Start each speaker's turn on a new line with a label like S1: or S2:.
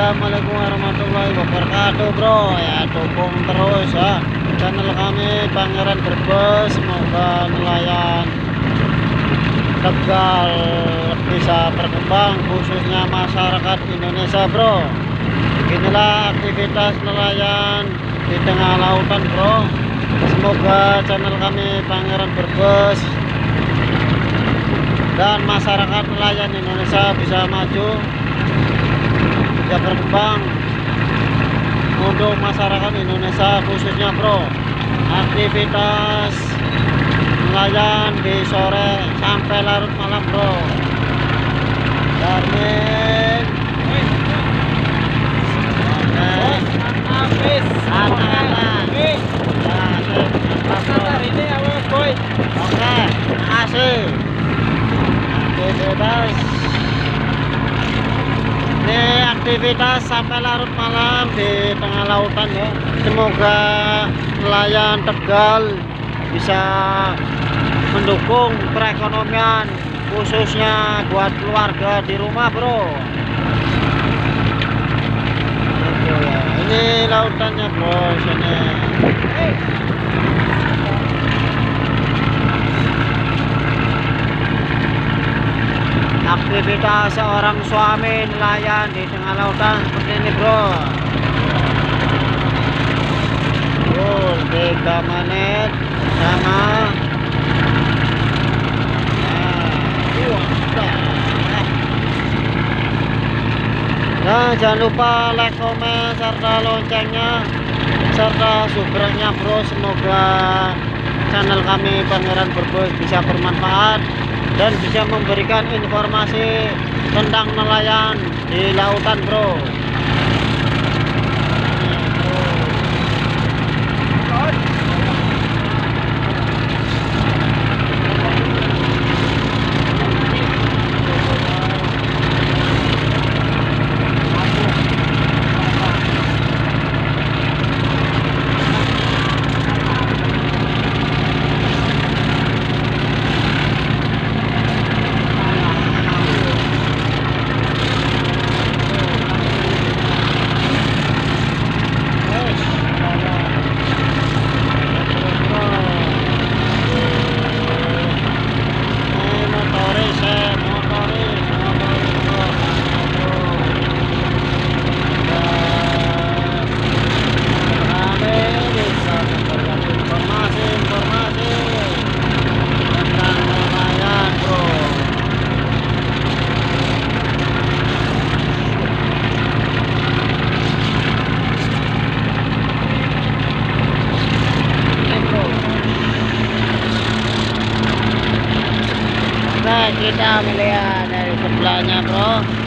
S1: Assalamualaikum warahmatullahi wabarakatuh, bro. Ya, dukung terus ya channel kami Pangeran Brebes. Semoga nelayan Tegal bisa berkembang, khususnya masyarakat Indonesia, bro. Inilah aktivitas nelayan di tengah lautan, bro. Semoga channel kami Pangeran Brebes dan masyarakat nelayan Indonesia bisa maju, bisa berkembang untuk masyarakat Indonesia khususnya, bro. Aktivitas nelayan di sore sampai larut malam, bro. Darmin oke, asik. Aktivitas sampai larut malam di tengah lautan ya. Semoga nelayan Tegal bisa mendukung perekonomian khususnya buat keluarga di rumah, bro. Gitu ya. Ini lautannya, bro, sini. Aktivitas seorang suami nelayan di tengah lautan seperti ini, bro. 3 menit sama. Nah, jangan lupa like, komen, serta loncengnya, serta subscribe-nya, bro. Semoga channel kami Pangeran Brebes bisa bermanfaat dan bisa memberikan informasi tentang nelayan di lautan, bro. Kita melihat dari sebelahnya, bro.